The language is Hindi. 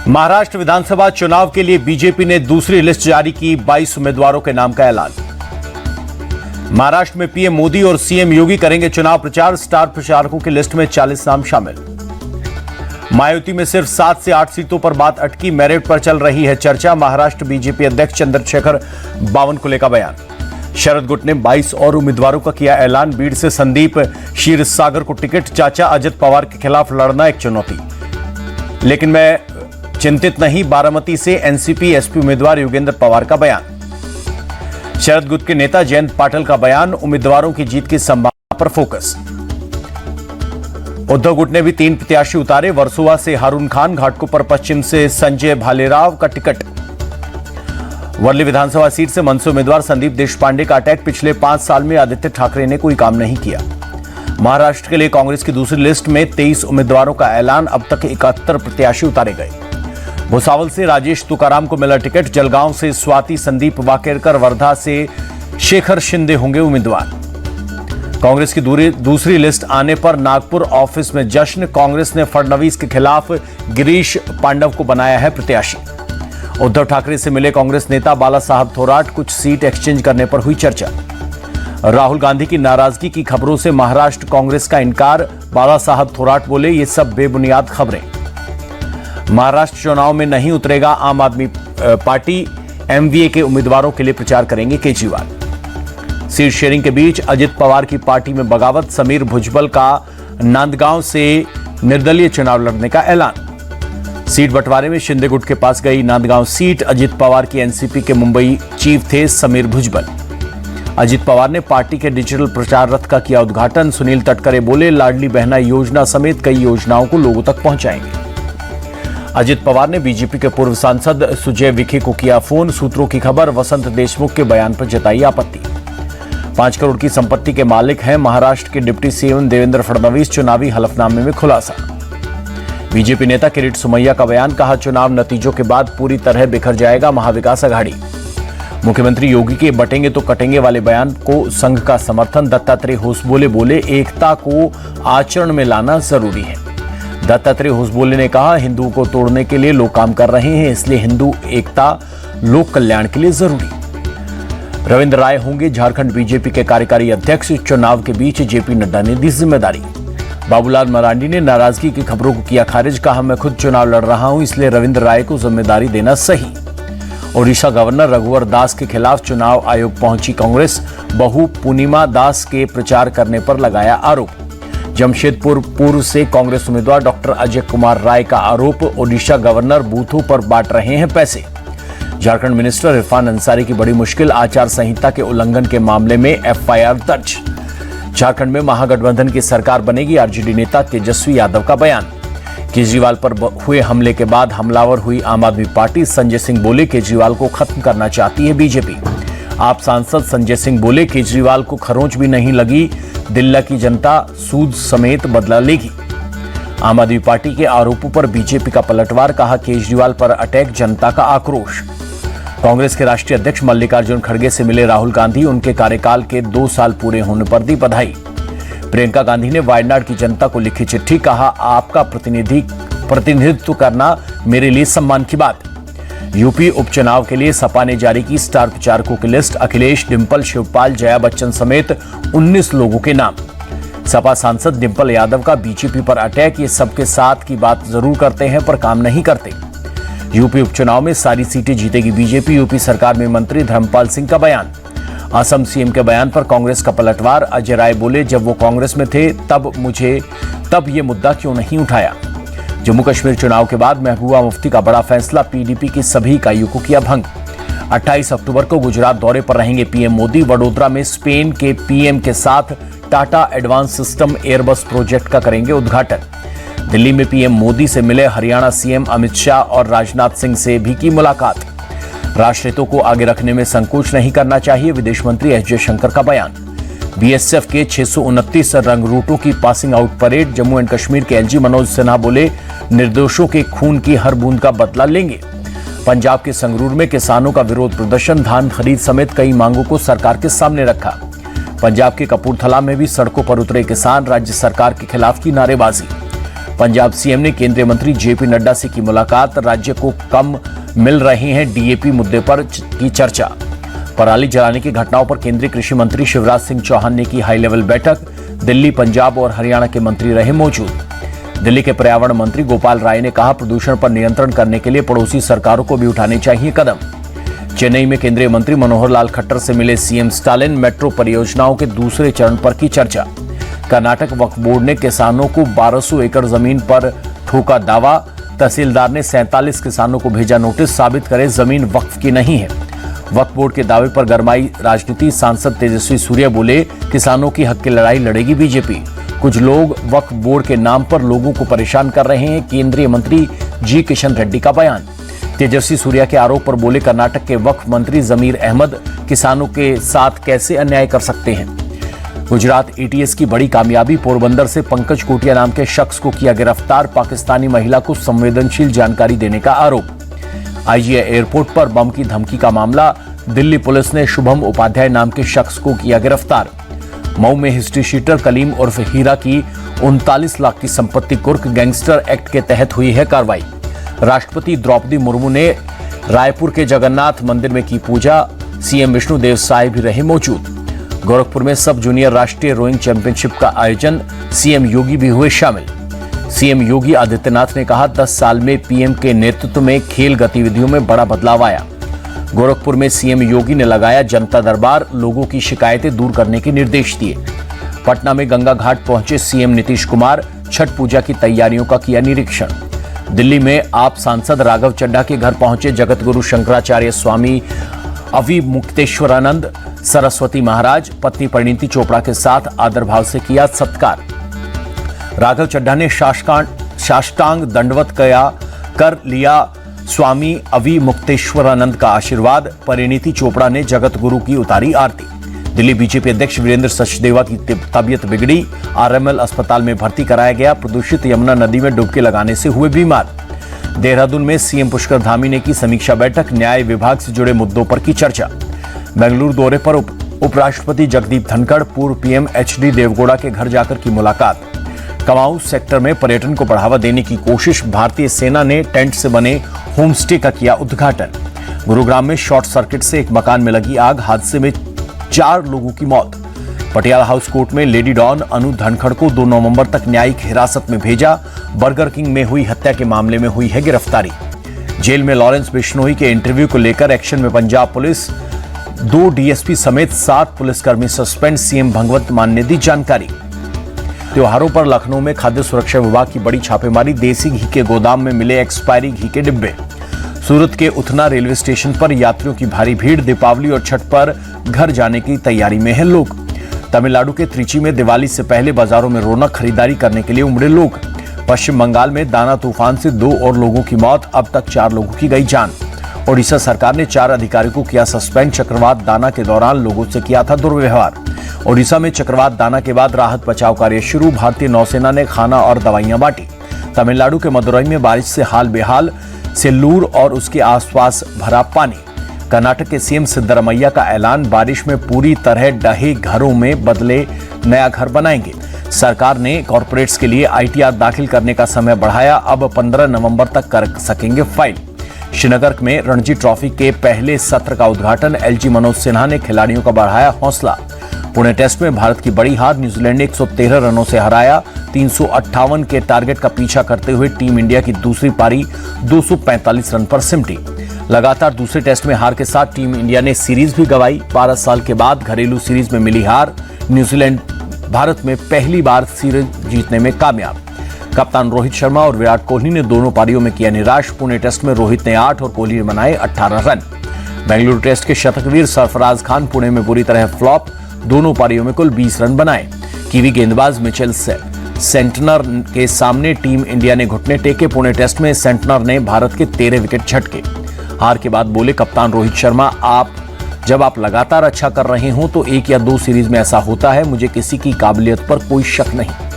महाराष्ट्र विधानसभा चुनाव के लिए बीजेपी ने दूसरी लिस्ट जारी की। 22 उम्मीदवारों के नाम का ऐलान। महाराष्ट्र में पीएम मोदी और सीएम योगी करेंगे चुनाव प्रचार। स्टार प्रचारकों की लिस्ट में 40 नाम शामिल। मायावती में सिर्फ 7 से 8 सीटों पर बात अटकी। मेरिट पर चल रही है चर्चा। महाराष्ट्र बीजेपी अध्यक्ष चंद्रशेखर बावनकुले का बयान। शरद गुट ने 22 और उम्मीदवारों का किया ऐलान। बीड से संदीप क्षीरसागर को टिकट। चाचा अजित पवार के खिलाफ लड़ना एक चुनौती, लेकिन मैं चिंतित नहीं। बारामती से एनसीपी एसपी उम्मीदवार योगेंद्र पवार का बयान। शरद गुट के नेता जयंत पाटिल का बयान। उम्मीदवारों की जीत की संभावना पर फोकस। उद्धव गुट ने भी 3 प्रत्याशी उतारे। वर्सोवा से हारून खान, घाटकोपर पश्चिम से संजय भालेराव का टिकट। वर्ली विधानसभा सीट से मनसे उम्मीदवार संदीप देशपांडे का अटैक। पिछले 5 साल में आदित्य ठाकरे ने कोई काम नहीं किया। महाराष्ट्र के लिए कांग्रेस की दूसरी लिस्ट में 23 उम्मीदवारों का ऐलान। अब तक 71 प्रत्याशी उतारे गए। भुसावल से राजेश तुकाराम को मिला टिकट। जलगांव से स्वाति संदीप वाकेरकर, वर्धा से शेखर शिंदे होंगे उम्मीदवार। कांग्रेस की दूसरी लिस्ट आने पर नागपुर ऑफिस में जश्न। कांग्रेस ने फडणवीस के खिलाफ गिरीश पांडव को बनाया है प्रत्याशी। उद्धव ठाकरे से मिले कांग्रेस नेता बाला साहब थोराट। कुछ सीट एक्सचेंज करने पर हुई चर्चा। राहुल गांधी की नाराजगी की खबरों से महाराष्ट्र कांग्रेस का इनकार। बाला साहब थोराट बोले, ये सब बेबुनियाद खबरें। महाराष्ट्र चुनाव में नहीं उतरेगा आम आदमी पार्टी। एमवीए के उम्मीदवारों के लिए प्रचार करेंगे केजरीवाल। सीट शेयरिंग के बीच अजित पवार की पार्टी में बगावत। समीर भुजबल का नांदगांव से निर्दलीय चुनाव लड़ने का ऐलान। सीट बंटवारे में शिंदे गुट के पास गई नांदगांव सीट। अजित पवार की एनसीपी के मुंबई चीफ थे समीर भुजबल। अजित पवार ने पार्टी के डिजिटल प्रचार रथ का किया उद्घाटन। सुनील तटकरे बोले, लाडली बहना योजना समेत कई योजनाओं को लोगों तक पहुंचाएंगे। अजित पवार ने बीजेपी के पूर्व सांसद सुजय विखे को किया फोन। सूत्रों की खबर, वसंत देशमुख के बयान पर जताई आपत्ति। 5 करोड़ की संपत्ति के मालिक हैं महाराष्ट्र के डिप्टी सीएम देवेंद्र फडणवीस। चुनावी हलफनामे में खुलासा। बीजेपी नेता किरीट सोमैया का बयान। कहा, चुनाव नतीजों के बाद पूरी तरह बिखर जाएगा महाविकास अघाड़ी। मुख्यमंत्री योगी के बटेंगे तो कटेंगे वाले बयान को संघ का समर्थन। दत्तात्रेय होसबोले बोले, एकता को आचरण में लाना जरूरी है। दत्तात्रेय होसबोले ने कहा, हिंदुओं को तोड़ने के लिए लोग काम कर रहे हैं, इसलिए हिंदू एकता लोक कल्याण के लिए जरूरी। रविंद्र राय होंगे झारखंड बीजेपी के कार्यकारी अध्यक्ष। चुनाव के बीच जेपी नड्डा ने दी जिम्मेदारी। बाबूलाल मरांडी ने नाराजगी की खबरों को किया खारिज। कहा, मैं खुद चुनाव लड़ रहा हूं, इसलिए रविंद्र राय को जिम्मेदारी देना सही। ओडिशा गवर्नर रघुवर दास के खिलाफ चुनाव आयोग पहुंची कांग्रेस। बहू पूर्णिमा दास के प्रचार करने पर लगाया आरोप। जमशेदपुर पूर्व से कांग्रेस उम्मीदवार डॉक्टर अजय कुमार राय का आरोप। ओडिशा गवर्नर बूथों पर बांट रहे हैं पैसे। झारखंड मिनिस्टर इरफान अंसारी की बड़ी मुश्किल। आचार संहिता के उल्लंघन के मामले में एफआईआर दर्ज। झारखंड में महागठबंधन की सरकार बनेगी। आरजेडी नेता तेजस्वी यादव का बयान। केजरीवाल पर हुए हमले के बाद हमलावर हुई आम आदमी पार्टी। संजय सिंह बोले, केजरीवाल को खत्म करना चाहती है बीजेपी। आप सांसद संजय सिंह बोले, केजरीवाल को खरोंच भी नहीं लगी। दिल्ली की जनता सूद समेत बदला लेगी। आम आदमी पार्टी के आरोपों पर बीजेपी का पलटवार। कहा, केजरीवाल पर अटैक, जनता का आक्रोश। कांग्रेस के राष्ट्रीय अध्यक्ष मल्लिकार्जुन खड़गे से मिले राहुल गांधी। उनके कार्यकाल के 2 साल पूरे होने पर दी बधाई। प्रियंका गांधी ने वायनाड की जनता को लिखी चिट्ठी। कहा, आपका प्रतिनिधित्व करना मेरे लिए सम्मान की बात। यूपी उपचुनाव के लिए सपा ने जारी की स्टार प्रचारकों की लिस्ट। अखिलेश, डिंपल, शिवपाल, जया बच्चन समेत 19 लोगों के नाम। सपा सांसद डिंपल यादव का बीजेपी पर अटैक। ये सबके साथ की बात जरूर करते हैं पर काम नहीं करते। यूपी उपचुनाव में सारी सीटें जीतेगी बीजेपी। यूपी सरकार में मंत्री धर्मपाल सिंह का बयान। असम सीएम के बयान पर कांग्रेस का पलटवार। अजय राय बोले, जब वो कांग्रेस में थे तब ये मुद्दा क्यों नहीं उठाया। जम्मू कश्मीर चुनाव के बाद महबूबा मुफ्ती का बड़ा फैसला। पीडीपी की सभी इकाइयों को किया भंग। 28 अक्टूबर को गुजरात दौरे पर रहेंगे पीएम मोदी। वडोदरा में स्पेन के पीएम के साथ Tata advance system Airbus project का करेंगे उद्घाटन। दिल्ली में पीएम मोदी से मिले हरियाणा सीएम अमित शाह और राजनाथ सिंह से भी की मुलाकात। राष्ट्रहितों को आगे रखने में संकोच नहीं करना चाहिए, विदेश मंत्री एस जयशंकर का बयान। बीएसएफ के 629 रंग रूटों की passing out parade. Jammu and Kashmir के एलजी मनोज सिन्हा बोले, निर्दोषों के खून की हर बूंद का बदला लेंगे। पंजाब के संगरूर में किसानों का विरोध प्रदर्शन। धान खरीद समेत कई मांगों को सरकार के सामने रखा। पंजाब के कपूरथला में भी सड़कों पर उतरे किसान। राज्य सरकार के खिलाफ की नारेबाजी। पंजाब सीएम ने केंद्रीय मंत्री जेपी नड्डा से की मुलाकात। राज्य को कम मिल रहे हैं डीएपी मुद्दे पर की चर्चा। पराली जलाने की घटनाओं पर केंद्रीय कृषि मंत्री शिवराज सिंह चौहान ने की हाई लेवल बैठक। दिल्ली, पंजाब और हरियाणा के मंत्री रहे मौजूद। दिल्ली के पर्यावरण मंत्री गोपाल राय ने कहा, प्रदूषण पर नियंत्रण करने के लिए पड़ोसी सरकारों को भी उठाने चाहिए कदम। चेन्नई में केंद्रीय मंत्री मनोहर लाल खट्टर से मिले सीएम स्टालिन। मेट्रो परियोजनाओं के दूसरे चरण पर की चर्चा। कर्नाटक वक्फ बोर्ड ने किसानों को 1200 एकड़ जमीन पर ठोका दावा। तहसीलदार ने 47 किसानों को भेजा नोटिस, साबित करे जमीन वक्फ की नहीं है। वक्फ बोर्ड के दावे पर गरमाई राजनीति। सांसद तेजस्वी सूर्या बोले, किसानों की हक की लड़ाई लड़ेगी बीजेपी। कुछ लोग वक्फ बोर्ड के नाम पर लोगों को परेशान कर रहे हैं। केंद्रीय मंत्री जी किशन रेड्डी का बयान। तेजस्वी सूर्या के आरोप पर बोले, कर्नाटक के वक्फ मंत्री जमीर अहमद किसानों के साथ कैसे अन्याय कर सकते हैं। गुजरात एटीएस की बड़ी कामयाबी। पोरबंदर से पंकज कोटिया नाम के शख्स को किया गिरफ्तार। पाकिस्तानी महिला को संवेदनशील जानकारी देने का आरोप। आईजीआई एयरपोर्ट पर बम की धमकी का मामला। दिल्ली पुलिस ने शुभम उपाध्याय नाम के शख्स को किया गिरफ्तार। मऊ में हिस्ट्री शीटर कलीम उर्फ हीरा की 39 लाख की संपत्ति कुर्क। गैंगस्टर एक्ट के तहत हुई है कार्रवाई। राष्ट्रपति द्रौपदी मुर्मू ने रायपुर के जगन्नाथ मंदिर में की पूजा। सीएम विष्णुदेव साय भी रहे मौजूद। गोरखपुर में सब जूनियर राष्ट्रीय रोइंग चैंपियनशिप का आयोजन। सीएम योगी भी हुए शामिल। सीएम योगी आदित्यनाथ ने कहा, 10 साल में पीएम के नेतृत्व में खेल गतिविधियों में बड़ा बदलाव आया। गोरखपुर में सीएम योगी ने लगाया जनता दरबार। लोगों की शिकायतें दूर करने के निर्देश दिए। पटना में गंगा घाट पहुंचे सीएम नीतीश कुमार। छठ पूजा की तैयारियों का किया निरीक्षण। दिल्ली में आप सांसद राघव चड्ढा के घर पहुंचे जगतगुरु शंकराचार्य स्वामी अविमुक्तेश्वरानंद सरस्वती महाराज। पत्नी परिणीति चोपड़ा के साथ आदर भाव से किया सत्कार। राघव चड्ढा ने साष्टांग दंडवत कर लिया स्वामी अविमुक्तेश्वरानंद का आशीर्वाद। परिणीति चोपड़ा ने जगत गुरु की उतारी आरती। दिल्ली बीजेपी अध्यक्ष वीरेंद्र सचदेवा की तबीयत बिगड़ी। आरएमएल अस्पताल में भर्ती कराया गया। प्रदूषित यमुना नदी में डुबकी लगाने से हुए बीमार। देहरादून में सीएम पुष्कर धामी ने की समीक्षा बैठक। न्याय विभाग से जुड़े मुद्दों पर की चर्चा। बेंगलुरु दौरे पर उपराष्ट्रपति जगदीप धनखड़। पूर्व पीएम एचडी देवगौड़ा के घर जाकर की मुलाकात। कमाऊं सेक्टर में पर्यटन को बढ़ावा देने की कोशिश। भारतीय सेना ने टेंट से बने होम स्टे का किया उद्घाटन। गुरुग्राम में शॉर्ट सर्किट से एक मकान में लगी आग। हादसे में 4 लोगों की मौत। पटियाला हाउस कोर्ट में लेडी डॉन अनु धनखड़ को 2 नवंबर तक न्यायिक हिरासत में भेजा। बर्गर किंग में हुई हत्या के मामले में हुई है गिरफ्तारी। जेल में लॉरेंस बिश्नोई के इंटरव्यू को लेकर एक्शन में पंजाब पुलिस। 2 डीएसपी समेत 7 पुलिसकर्मी सस्पेंड। सीएम भगवंत मान ने दी जानकारी। त्योहारों पर लखनऊ में खाद्य सुरक्षा विभाग की बड़ी छापेमारी। देसी घी के गोदाम में मिले एक्सपायरी घी के डिब्बे। सूरत के उथना रेलवे स्टेशन पर यात्रियों की भारी भीड़। दीपावली और छठ पर घर जाने की तैयारी में हैं लोग। तमिलनाडु के त्रिची में दिवाली से पहले बाजारों में रौनक। खरीदारी करने के लिए उमड़े लोग। पश्चिम बंगाल में दाना तूफान से 2 और लोगों की मौत। अब तक 4 लोगों की गई जान। ओडिशा सरकार ने 4 अधिकारियों को किया सस्पेंड। चक्रवात दाना के दौरान लोगों से किया था दुर्व्यवहार। ओडिशा में चक्रवात दाना के बाद राहत बचाव कार्य शुरू। भारतीय नौसेना ने खाना और दवाइयां बांटी। तमिलनाडु के मदुरई में बारिश से हाल बेहाल। सेल्लूर और उसके आसपास भरा पानी। कर्नाटक के सीएम सिद्धरमैया का ऐलान। बारिश में पूरी तरह ढहे घरों में बदले नया घर बनाएंगे। सरकार ने कॉर्पोरेट्स के लिए आईटीआर दाखिल करने का समय बढ़ाया। अब 15 नवंबर तक कर सकेंगे फाइल। श्रीनगर में रणजी ट्रॉफी के पहले सत्र का उद्घाटन। एलजी मनोज सिन्हा ने खिलाड़ियों का बढ़ाया हौसला। पुणे टेस्ट में भारत की बड़ी हार। न्यूजीलैंड ने 113 रनों से हराया। 358 के टारगेट का पीछा करते हुए टीम इंडिया की दूसरी पारी 245 रन पर सिमटी। लगातार दूसरे टेस्ट में हार के साथ टीम इंडिया ने सीरीज भी गंवाई। 12 साल के बाद घरेलू सीरीज में मिली हार। न्यूजीलैंड भारत में पहली बार सीरीज जीतने में कामयाब। कप्तान रोहित शर्मा और विराट कोहली ने दोनों पारियों में किया निराश। पुणे टेस्ट में रोहित ने 8 और कोहली ने बनाए 18 रन। बेंगलुरु टेस्ट के शतकवीर सरफराज खान पुणे में बुरी तरह फ्लॉप। दोनों पारियों में कुल 20 रन बनाए। कीवी गेंदबाज मिचेल सेंटनर के सामने टीम इंडिया ने घुटने टेके। पुणे टेस्ट में सेंटनर ने भारत के 13 विकेट झटके। हार के बाद बोले कप्तान रोहित शर्मा, जब आप लगातार अच्छा कर रहे हो तो 1 या 2 सीरीज में ऐसा होता है। मुझे किसी की काबिलियत पर कोई शक नहीं।